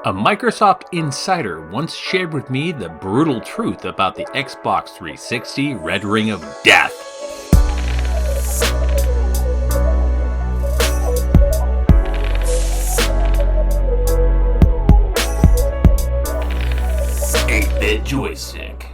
A Microsoft insider once shared with me the brutal truth about the Xbox 360 Red Ring of Death. Joystick.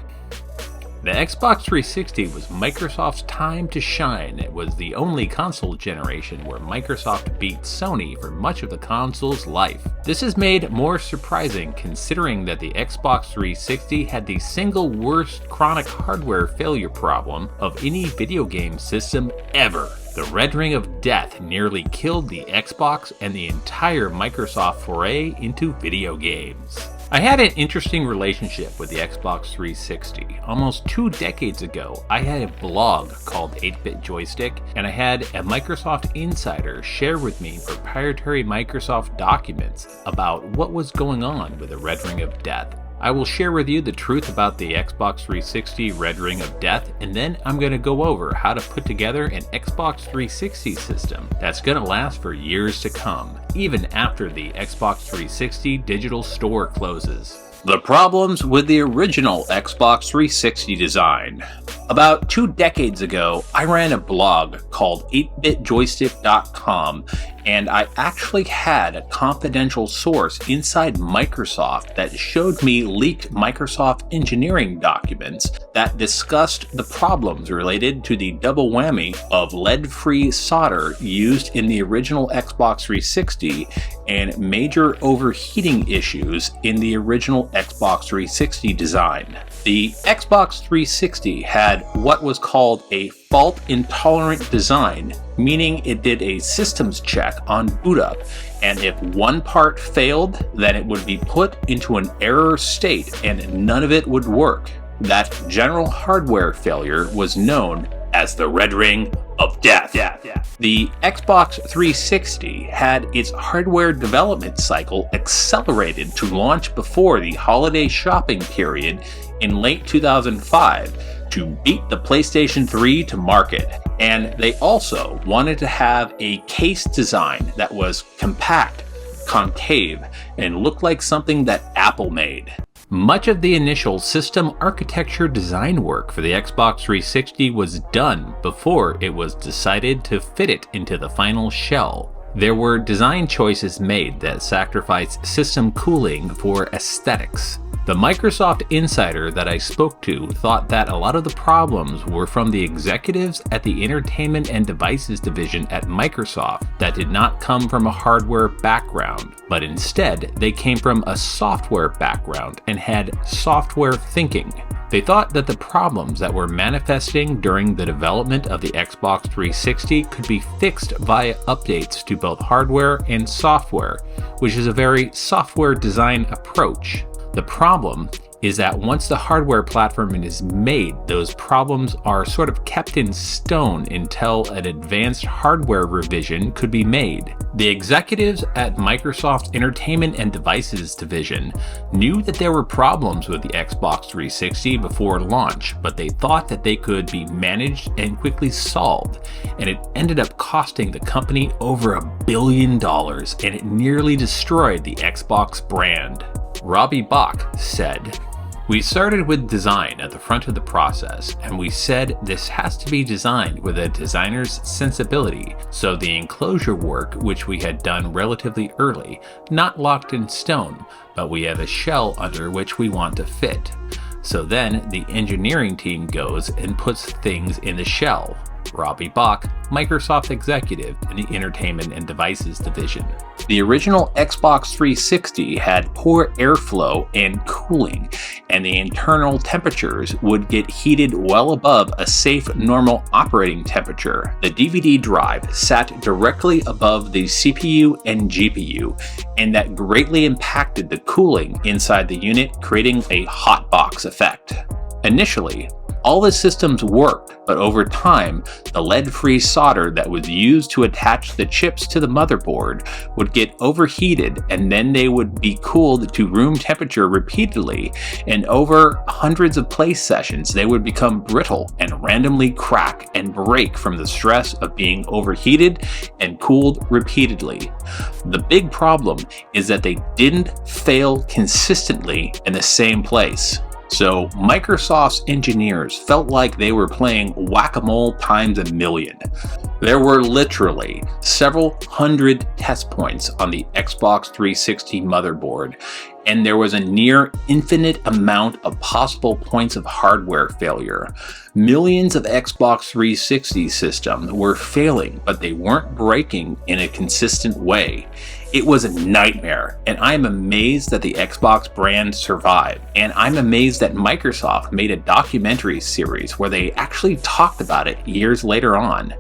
The Xbox 360 was Microsoft's time to shine. It was the only console generation where Microsoft beat Sony for much of the console's life. This is made more surprising considering that the Xbox 360 had the single worst chronic hardware failure problem of any video game system ever. The Red Ring of Death nearly killed the Xbox and the entire Microsoft foray into video games. I had an interesting relationship with the Xbox 360. Almost 2 decades ago, I had a blog called 8bitjoystick, and I had a Microsoft insider share with me proprietary Microsoft documents about what was going on with the Red Ring of Death. I will share with you the truth about the Xbox 360 Red Ring of Death, and then I'm going to go over how to put together an Xbox 360 system that's going to last for years to come, even after the Xbox 360 digital store closes. The problems with the original Xbox 360 design. About 2 decades ago, I ran a blog called 8bitjoystick.com, and I actually had a confidential source inside Microsoft that showed me leaked Microsoft engineering documents that discussed the problems related to the double whammy of lead-free solder used in the original Xbox 360 and major overheating issues in the original Xbox 360 design. The Xbox 360 had what was called a fault-intolerant design, meaning it did a systems check on boot up, and if one part failed, then it would be put into an error state and none of it would work. That general hardware failure was known as the Red Ring of Death. The Xbox 360 had its hardware development cycle accelerated to launch before the holiday shopping period in late 2005 to beat the PlayStation 3 to market. And they also wanted to have a case design that was compact, concave, and looked like something that Apple made. Much of the initial system architecture design work for the Xbox 360 was done before it was decided to fit it into the final shell. There were design choices made that sacrificed system cooling for aesthetics. The Microsoft insider that I spoke to thought that a lot of the problems were from the executives at the Entertainment and Devices division at Microsoft that did not come from a hardware background, but instead they came from a software background and had software thinking. They thought that the problems that were manifesting during the development of the Xbox 360 could be fixed via updates to both hardware and software, which is a very software design approach. The problem is that once the hardware platform is made, those problems are sort of kept in stone until an advanced hardware revision could be made. The executives at Microsoft's Entertainment and Devices division knew that there were problems with the Xbox 360 before launch, but they thought that they could be managed and quickly solved, and it ended up costing the company over $1 billion, and it nearly destroyed the Xbox brand. Robbie Bach said, "We started with design at the front of the process, and we said this has to be designed with a designer's sensibility, so the enclosure work, which we had done relatively early, not locked in stone, but we have a shell under which we want to fit. So then the engineering team goes and puts things in the shell." Robbie Bach, Microsoft executive in the Entertainment and Devices division. The original Xbox 360 had poor airflow and cooling, and the internal temperatures would get heated well above a safe normal operating temperature. The DVD drive sat directly above the CPU and GPU, and that greatly impacted the cooling inside the unit, creating a hotbox effect. Initially, All the systems worked, but over time, the lead-free solder that was used to attach the chips to the motherboard would get overheated, and then they would be cooled to room temperature repeatedly, and over hundreds of play sessions they would become brittle and randomly crack and break from the stress of being overheated and cooled repeatedly. The big problem is that they didn't fail consistently in the same place. So Microsoft's engineers felt like they were playing whack-a-mole times a million. There were literally several hundred test points on the Xbox 360 motherboard, and there was a near infinite amount of possible points of hardware failure. Millions of Xbox 360 systems were failing, but they weren't breaking in a consistent way. It was a nightmare, and I'm amazed that the Xbox brand survived, and I'm amazed that Microsoft made a documentary series where they actually talked about it years later on.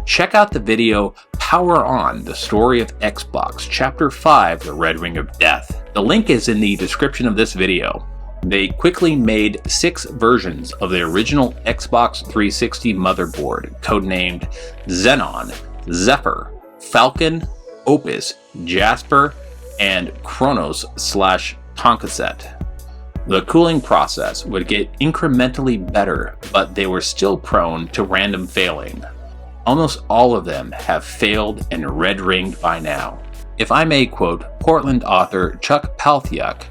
Check out the video Power On, the Story of Xbox, Chapter 5, The Red Ring of Death. The link is in the description of this video. They quickly made 6 versions of the original Xbox 360 motherboard, codenamed Xenon, Zephyr, Falcon, Opus, Jasper, and Kronos/Tonkaset. The cooling process would get incrementally better, but they were still prone to random failing. Almost all of them have failed and red-ringed by now. If I may quote Portland author Chuck Palahniuk,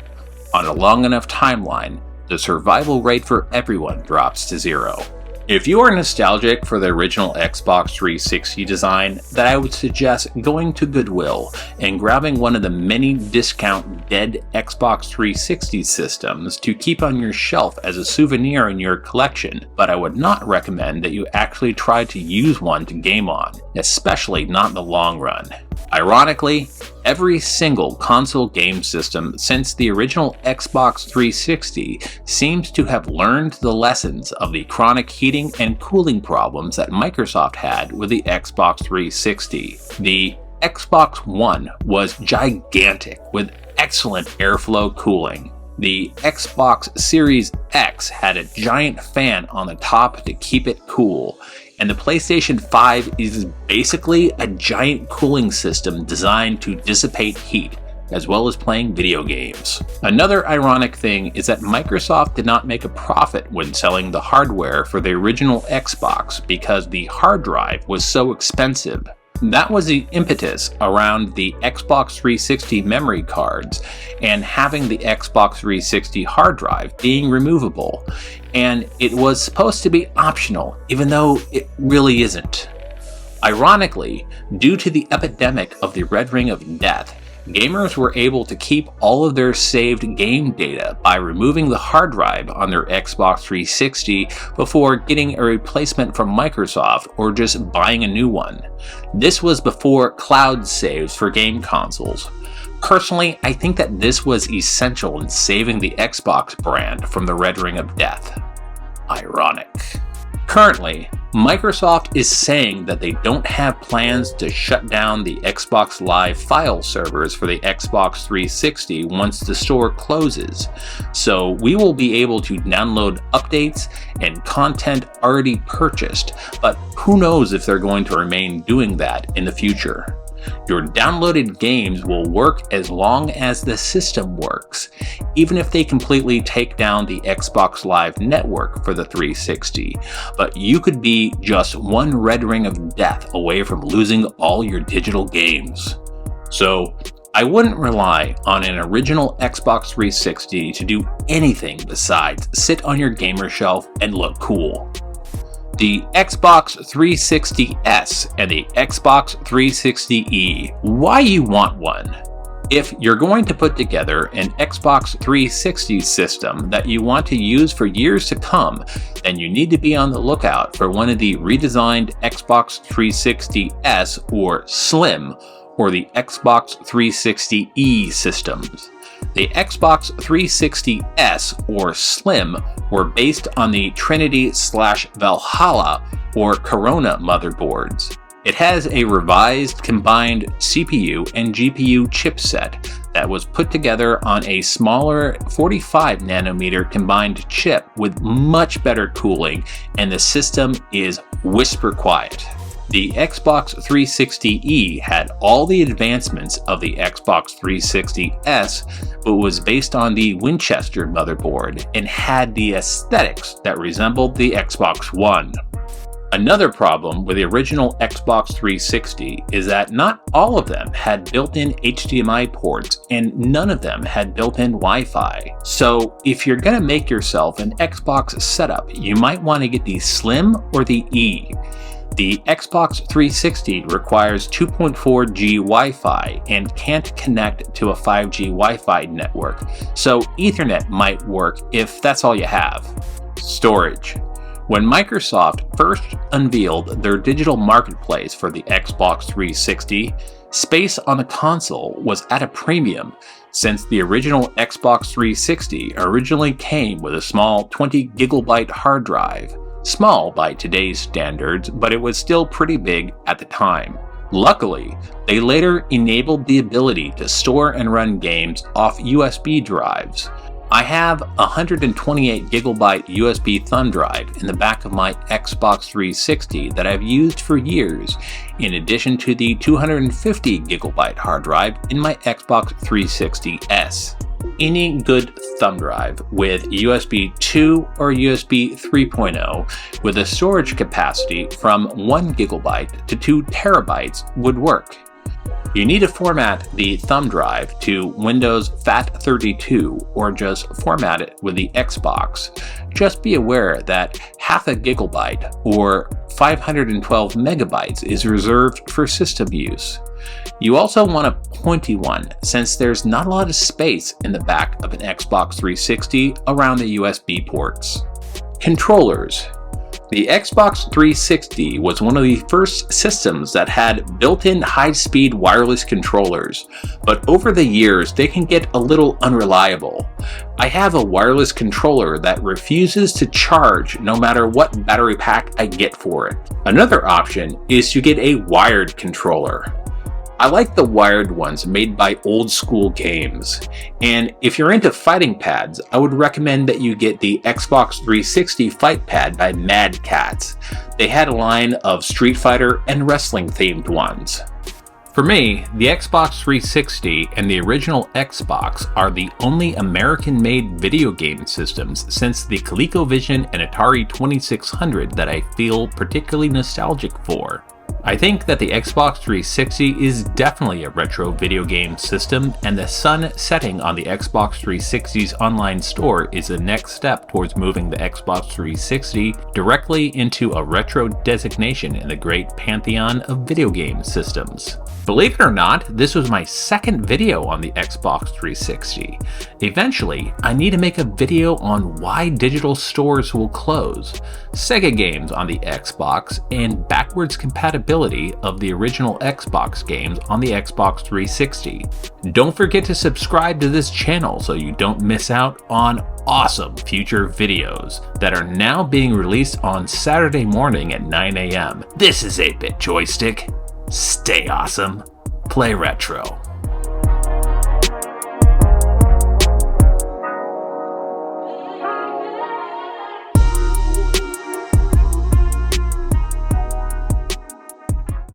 on a long enough timeline, the survival rate for everyone drops to 0. If you are nostalgic for the original Xbox 360 design, then I would suggest going to Goodwill and grabbing one of the many discount dead Xbox 360 systems to keep on your shelf as a souvenir in your collection, but I would not recommend that you actually try to use one to game on, especially not in the long run. Ironically, every single console game system since the original Xbox 360 seems to have learned the lessons of the chronic heating and cooling problems that Microsoft had with the Xbox 360. The Xbox One was gigantic with excellent airflow cooling. The Xbox Series X had a giant fan on the top to keep it cool, and the PlayStation 5 is basically a giant cooling system designed to dissipate heat, as well as playing video games. Another ironic thing is that Microsoft did not make a profit when selling the hardware for the original Xbox because the hard drive was so expensive. That was the impetus around the Xbox 360 memory cards and having the Xbox 360 hard drive being removable, and it was supposed to be optional, even though it really isn't. Ironically, due to the epidemic of the Red Ring of Death, gamers were able to keep all of their saved game data by removing the hard drive on their Xbox 360 before getting a replacement from Microsoft or just buying a new one. This was before cloud saves for game consoles. Personally, I think that this was essential in saving the Xbox brand from the Red Ring of Death. Ironic. Currently, Microsoft is saying that they don't have plans to shut down the Xbox Live file servers for the Xbox 360 once the store closes, so we will be able to download updates and content already purchased, but who knows if they're going to remain doing that in the future. Your downloaded games will work as long as the system works, even if they completely take down the Xbox Live network for the 360, but you could be just one Red Ring of Death away from losing all your digital games. So, I wouldn't rely on an original Xbox 360 to do anything besides sit on your gamer shelf and look cool. The Xbox 360S and the Xbox 360E. Why you want one? If you're going to put together an Xbox 360 system that you want to use for years to come, then you need to be on the lookout for one of the redesigned Xbox 360S or Slim or the Xbox 360E systems. The Xbox 360S or Slim were based on the Trinity/Valhalla or Corona motherboards. It has a revised combined CPU and GPU chipset that was put together on a smaller 45 nanometer combined chip with much better cooling, and the system is whisper quiet. The Xbox 360E had all the advancements of the Xbox 360S, but was based on the Winchester motherboard and had the aesthetics that resembled the Xbox One. Another problem with the original Xbox 360 is that not all of them had built-in HDMI ports and none of them had built-in Wi-Fi. So if you're going to make yourself an Xbox setup, you might want to get the Slim or the E. The Xbox 360 requires 2.4G Wi-Fi and can't connect to a 5G Wi-Fi network, so Ethernet might work if that's all you have. Storage. When Microsoft first unveiled their digital marketplace for the Xbox 360, space on the console was at a premium, since the original Xbox 360 originally came with a small 20 gigabyte hard drive. Small by today's standards, but it was still pretty big at the time. Luckily, they later enabled the ability to store and run games off USB drives. I have a 128 gigabyte USB thumb drive in the back of my Xbox 360 that I've used for years, in addition to the 250 gigabyte hard drive in my Xbox 360S. Any good thumb drive with USB 2 or USB 3.0 with a storage capacity from 1 gigabyte to 2 terabytes would work. You need to format the thumb drive to Windows FAT32 or just format it with the Xbox. Just be aware that half a gigabyte or 512 megabytes is reserved for system use. You also want a pointy one, since there's not a lot of space in the back of an Xbox 360 around the USB ports. Controllers. The Xbox 360 was one of the first systems that had built-in high-speed wireless controllers, but over the years they can get a little unreliable. I have a wireless controller that refuses to charge no matter what battery pack I get for it. Another option is to get a wired controller. I like the wired ones made by Old School Games, and if you're into fighting pads, I would recommend that you get the Xbox 360 Fight Pad by Mad Catz. They had a line of Street Fighter and wrestling themed ones. For me, the Xbox 360 and the original Xbox are the only American-made video game systems since the ColecoVision and Atari 2600 that I feel particularly nostalgic for. I think that the Xbox 360 is definitely a retro video game system, and the sun setting on the Xbox 360's online store is the next step towards moving the Xbox 360 directly into a retro designation in the great pantheon of video game systems. Believe it or not, this was my second video on the Xbox 360. Eventually, I need to make a video on why digital stores will close, Sega games on the Xbox, and backwards compatibility of the original Xbox games on the Xbox 360. Don't forget to subscribe to this channel so you don't miss out on awesome future videos that are now being released on Saturday morning at 9 a.m. This is 8-Bit Joystick. Stay awesome, play retro.